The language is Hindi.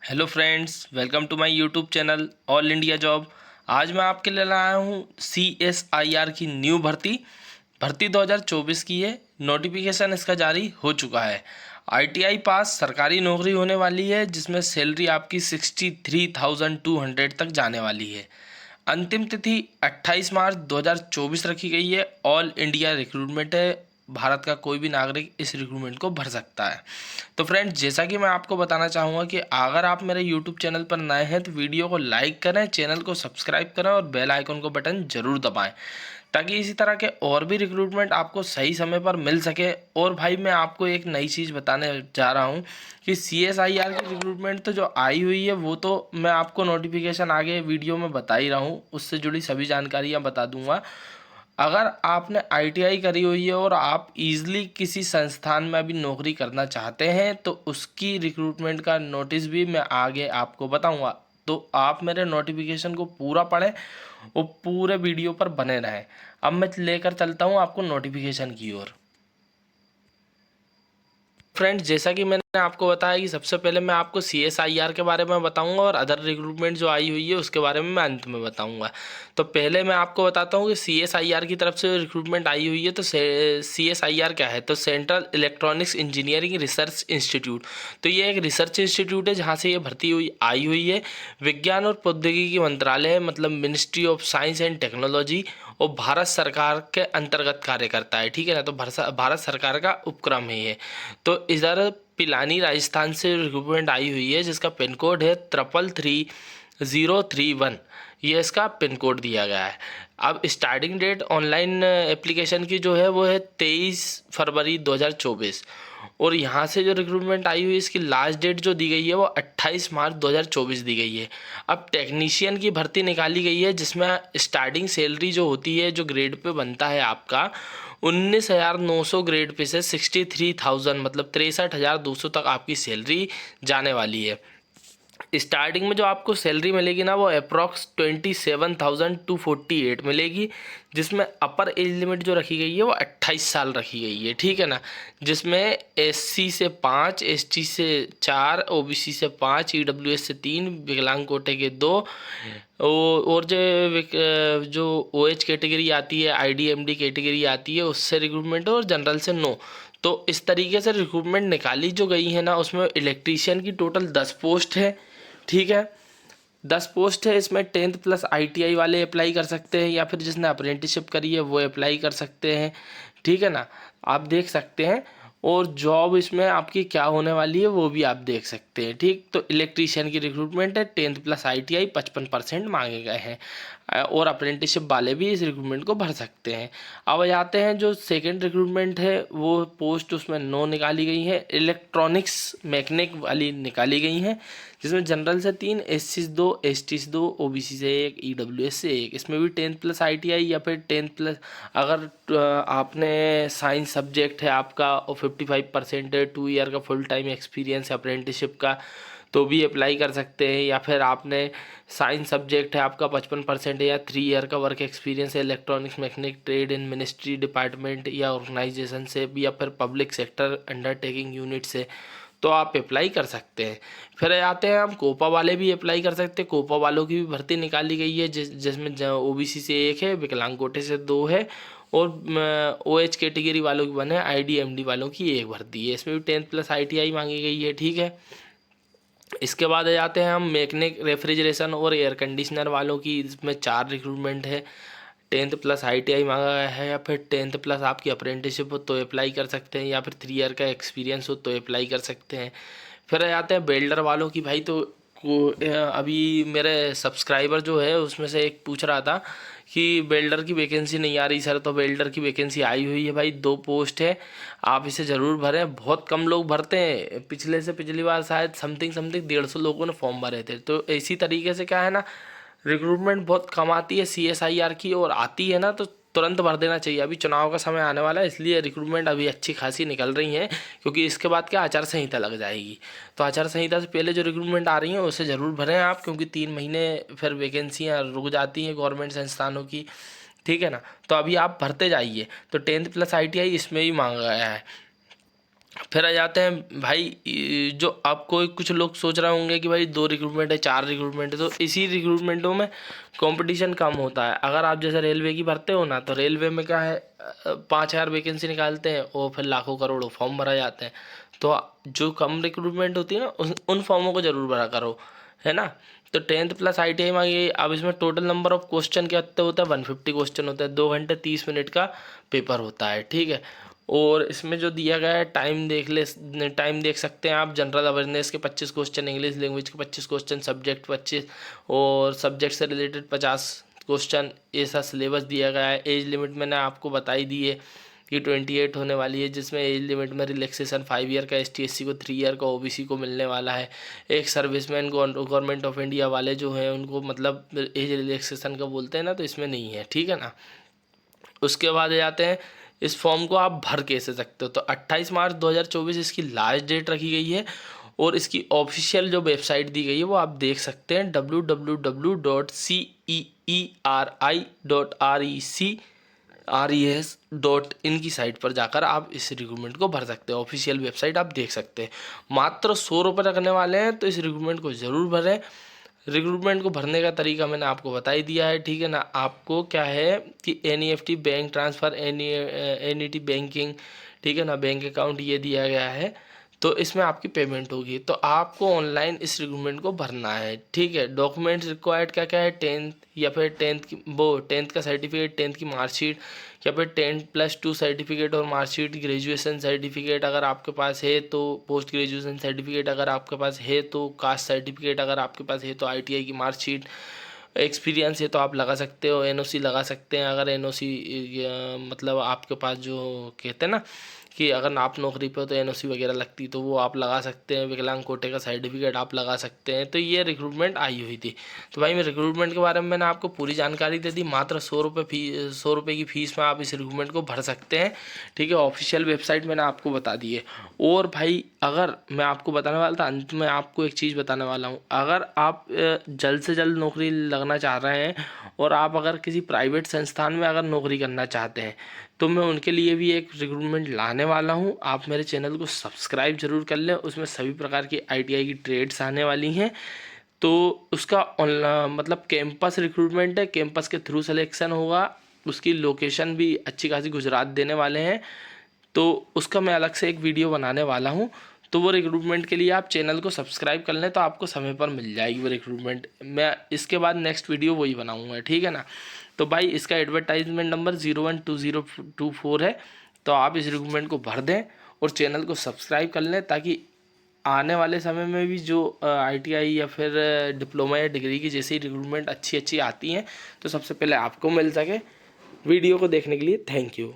Hello friends, welcome to my YouTube channel all India job. आज मैं आपके लिए लाया हूँ CSIR की न्यू भर्ती 2024 की है। नोटिफिकेशन इसका जारी हो चुका है। ITI पास सरकारी नौकरी होने वाली है, जिसमें सैलरी आपकी 63,200 तक जाने वाली है। अंतिम तिथि 28 मार्च 2024 रखी गई है। ऑल इंडिया रिक्रूटमेंट है। भारत का कोई भी नागरिक इस रिक्रूटमेंट को भर सकता है। तो फ्रेंड्स, जैसा कि मैं आपको बताना चाहूँगा कि अगर आप मेरे यूट्यूब चैनल पर नए हैं तो वीडियो को लाइक करें, चैनल को सब्सक्राइब करें और बेल आइकन को बटन ज़रूर दबाएं, ताकि इसी तरह के और भी रिक्रूटमेंट आपको सही समय पर मिल सके। और भाई, मैं आपको एक नई चीज़ बताने जा रहा हूँ कि CSIR की रिक्रूटमेंट तो जो आई हुई है, वो तो मैं आपको नोटिफिकेशन आगे वीडियो में बता ही रहा हूँ, उससे जुड़ी सभी जानकारियाँ बता दूंगा। अगर आपने ITI करी हुई है और आप इजली किसी संस्थान में अभी नौकरी करना चाहते हैं, तो उसकी रिक्रूटमेंट का नोटिस भी मैं आगे आपको बताऊंगा। तो आप मेरे नोटिफिकेशन को पूरा पढ़ें और पूरे वीडियो पर बने रहें। अब मैं लेकर चलता हूं आपको नोटिफिकेशन की ओर। फ्रेंड्स, जैसा कि मैंने आपको बताया कि सबसे पहले मैं आपको CSIR के बारे में बताऊंगा और अदर रिक्रूटमेंट जो आई हुई है उसके बारे में मैं अंत में बताऊंगा। तो पहले मैं आपको बताता हूं कि CSIR की तरफ से रिक्रूटमेंट आई हुई है। तो CSIR क्या है? तो central electronics engineering research institute. तो ये एक रिसर्च इंस्टीट्यूट है जहाँ से ये भर्ती आई हुई है। विज्ञान और प्रौद्योगिकी मंत्रालय है, मतलब ministry of science and technology, और भारत सरकार के अंतर्गत कार्य करता है। ठीक है ना? तो भारत सरकार का उपक्रम है ये। तो इधर पिलानी राजस्थान से रिक्रूटमेंट आई हुई है, जिसका पिन कोड है 333031। ये इसका पिन कोड दिया गया है। अब स्टार्टिंग डेट ऑनलाइन एप्लीकेशन की जो है वो है 23 फरवरी 2024। और यहाँ से जो रिक्रूटमेंट आई हुई है, इसकी लास्ट डेट जो दी गई है वो 28 मार्च 2024 दी गई है। अब टेक्नीशियन की भर्ती निकाली गई है, जिसमें स्टार्टिंग सैलरी जो होती है, जो ग्रेड पे बनता है आपका, 19,900 ग्रेड पे से 63,000 मतलब 63,200 तक आपकी सैलरी जाने वाली है। स्टार्टिंग में जो आपको सैलरी मिलेगी ना, वो अप्रॉक्स 27,248 मिलेगी, जिसमें अपर एज लिमिट जो रखी गई है वो 28 साल रखी गई है। ठीक है ना? जिसमें SC से 5, ST से 4, OBC से 5, EWS से 3, विकलांग कोटे के 2, और जो OH कैटेगरी आती है, IDMD कैटेगरी आती है, उससे रिक्रूटमेंट, और जनरल से 9। तो इस तरीके से रिक्रूटमेंट निकाली जो गई है ना, उसमें इलेक्ट्रीशियन की टोटल 10 पोस्ट है। ठीक है? 10 पोस्ट है। इसमें 10th प्लस ITI वाले अप्लाई कर सकते हैं, या फिर जिसने अप्रेंटिसशिप करी है वो अप्लाई कर सकते हैं। ठीक है ना? आप देख सकते हैं। और जॉब इसमें आपकी क्या होने वाली है वो भी आप देख सकते हैं। ठीक, तो इलेक्ट्रीशियन की रिक्रूटमेंट है। 10th प्लस ITI 55% मांगे गए हैं। और अप्रेंटिसशिप वाले भी इस रिक्रूटमेंट को भर सकते हैं। अब जाते हैं जो सेकंड रिक्रूटमेंट है, वो पोस्ट उसमें 9 निकाली गई है। इलेक्ट्रॉनिक्स मैकेनिक वाली निकाली गई हैं, जिसमें जनरल से 3, SC से 2, ST से 2, OBC से 1, EWS से 1। इसमें भी 10th प्लस ITI या फिर 10th प्लस, अगर आपने साइंस सब्जेक्ट है आपका और 55% है, 2 ईयर का फुल टाइम एक्सपीरियंस है अप्रेंटिसशिप का, तो भी अप्लाई कर सकते हैं। या फिर आपने साइंस सब्जेक्ट है आपका 55% है, या 3 ईयर का वर्क एक्सपीरियंस है electronics mechanic trade in ministry department या ऑर्गेनाइजेशन से भी, या फिर पब्लिक सेक्टर अंडरटेकिंग यूनिट से, तो आप अप्लाई कर सकते हैं। फिर आते हैं हम कोपा वाले भी अप्लाई कर सकते हैं। कोपा वालों की भी भर्ती निकाली गई है, जिसमें OBC से 1 है, विकलांग कोटे से 2 है, और OH कैटेगरी वालों की 1 है, IDMD वालों की 1 भर्ती है। इसमें भी 10th प्लस ITI मांगी गई है। ठीक है? इसके बाद आ जाते हैं हम मैकेनिक रेफ्रिजरेशन और एयर कंडीशनर वालों की। इसमें 4 रिक्रूटमेंट है। 10th प्लस ITI मांगा गया है, या फिर 10th प्लस आपकी अप्रेंटिसशिप हो तो अप्लाई कर सकते हैं, या फिर 3 ईयर का एक्सपीरियंस हो तो अप्लाई कर सकते हैं। फिर आ जाते हैं बेल्डर वालों की। भाई, तो अभी मेरे सब्सक्राइबर जो है उसमें से एक पूछ रहा था कि बेल्डर की वैकेंसी नहीं आ रही सर। तो बेल्डर की वैकेंसी आई हुई है भाई, 2 पोस्ट है। आप इसे ज़रूर भरें। बहुत कम लोग भरते हैं। पिछली बार शायद समथिंग 150 लोगों ने फॉर्म भरे थे। तो इसी तरीके से क्या है ना, रिक्रूटमेंट बहुत कम आती है CSIR की, और आती है ना तो तुरंत भर देना चाहिए। अभी चुनाव का समय आने वाला है, इसलिए रिक्रूटमेंट अभी अच्छी खासी निकल रही हैं, क्योंकि इसके बाद क्या आचार संहिता लग जाएगी। तो आचार संहिता से पहले जो रिक्रूटमेंट आ रही हैं उसे ज़रूर भरें आप, क्योंकि 3 महीने फिर वैकेंसियाँ रुक जाती हैं गवर्नमेंट संस्थानों की। ठीक है ना? तो अभी आप भरते जाइए। तो 10th प्लस ITI इसमें भी मांगा गया है। फिर आ जाते हैं भाई, जो आपको कुछ लोग सोच रहे होंगे कि भाई 2 रिक्रूटमेंट है, 4 रिक्रूटमेंट है, तो इसी रिक्रूटमेंटों में कंपटीशन कम होता है। अगर आप जैसे रेलवे की भरते हो ना, तो रेलवे में क्या है, 5,000 वैकेंसी निकालते हैं और फिर लाखों करोड़ों फॉर्म भरा जाते हैं। तो जो कम रिक्रूटमेंट होती है ना, उन फॉर्मों को जरूर भरा करो, है ना। तो 10th प्लस ITI मांगी। अब इसमें टोटल नंबर ऑफ क्वेश्चन क्या होता है, 150 क्वेश्चन होता है, 2 घंटे 30 मिनट का पेपर होता है, ठीक है। और इसमें जो दिया गया है टाइम देख सकते हैं आप। जनरल अवेयरनेस के 25 क्वेश्चन, इंग्लिश लैंग्वेज के 25 क्वेश्चन, सब्जेक्ट 25 और सब्जेक्ट से रिलेटेड 50 क्वेश्चन, ऐसा सिलेबस दिया गया है। एज लिमिट मैंने आपको बताई दी है कि 28 होने वाली है, जिसमें एज लिमिट में रिलैक्सेशन 5 ईयर का, ST/SC को 3 ईयर का, OBC को मिलने वाला है। एक सर्विसमैन गवर्नमेंट ऑफ इंडिया वाले जो हैं उनको मतलब एज रिलैक्सेशन का बोलते हैं ना, तो इसमें नहीं है, ठीक है ना। उसके बाद जाते हैं, इस फॉर्म को आप भर कैसे सकते हो। तो 28 मार्च 2024 इसकी लास्ट डेट रखी गई है और इसकी ऑफिशियल जो वेबसाइट दी गई है वो आप देख सकते हैं, www.ceeri.res.in की साइट पर जाकर आप इस रिक्रूटमेंट को भर सकते हैं। ऑफिशियल वेबसाइट आप देख सकते हैं। मात्र 100 रुपये रखने वाले हैं, तो इस रिक्रूटमेंट को ज़रूर भरें। रिक्रूटमेंट को भरने का तरीका मैंने आपको बता ही दिया है, ठीक है ना। आपको क्या है कि NEFT bank transfer, NET banking, ठीक है ना, बैंक अकाउंट ये दिया गया है, तो इसमें आपकी पेमेंट होगी। तो आपको ऑनलाइन इस रिक्रूटमेंट को भरना है, ठीक है। डॉक्यूमेंट्स रिक्वायर्ड क्या क्या है, 10th या फिर 10th का सर्टिफिकेट, 10th की मार्कशीट, या फिर 10+2 सर्टिफिकेट और मार्कशीट, ग्रेजुएशन सर्टिफिकेट अगर आपके पास है तो, पोस्ट ग्रेजुएशन सर्टिफिकेट अगर आपके पास है तो, कास्ट सर्टिफिकेट अगर आपके पास है तो, ITI की मार्कशीट, एक्सपीरियंस है तो आप लगा सकते हो, NOC लगा सकते हैं। अगर NOC मतलब आपके पास जो कहते हैं ना कि अगर आप नौकरी पे हो तो NOC वगैरह लगती, तो वो आप लगा सकते हैं। विकलांग कोटे का सर्टिफिकेट आप लगा सकते हैं। तो ये रिक्रूटमेंट आई हुई थी। तो भाई मैं रिक्रूटमेंट के बारे में मैंने आपको पूरी जानकारी दे दी। मात्र 100 रुपये की फ़ीस में आप इस रिक्रूटमेंट को भर सकते हैं, ठीक है। ऑफिशियल वेबसाइट मैंने आपको बता दी है। और भाई अगर मैं आपको बताने वाला था, अंत में आपको एक चीज़ बताने वाला हूँ। अगर आप जल्द से जल्द नौकरी लगना चाह रहे हैं और आप अगर किसी प्राइवेट संस्थान में अगर नौकरी करना चाहते हैं, तो मैं उनके लिए भी एक रिक्रूटमेंट लाने वाला हूं। आप मेरे चैनल को सब्सक्राइब जरूर कर लें। उसमें सभी प्रकार की ITI की ट्रेड्स आने वाली हैं। तो उसका मतलब कैंपस रिक्रूटमेंट है, कैंपस के थ्रू सिलेक्शन होगा। उसकी लोकेशन भी अच्छी खासी गुजरात देने वाले हैं, तो उसका मैं अलग से एक वीडियो बनाने वाला हूँ। तो वो रिक्रूटमेंट के लिए आप चैनल को सब्सक्राइब कर लें, तो आपको समय पर मिल जाएगी वो रिक्रूटमेंट। मैं इसके बाद नेक्स्ट वीडियो वही बनाऊँगा, ठीक है ना। तो भाई इसका एडवर्टाइजमेंट नंबर 012024 है। तो आप इस रिक्रूटमेंट को भर दें और चैनल को सब्सक्राइब कर लें, ताकि आने वाले समय में भी जो ITI या फिर डिप्लोमा या डिग्री की जैसी रिक्रूटमेंट अच्छी अच्छी आती हैं, तो सबसे पहले आपको मिल सके। वीडियो को देखने के लिए थैंक यू।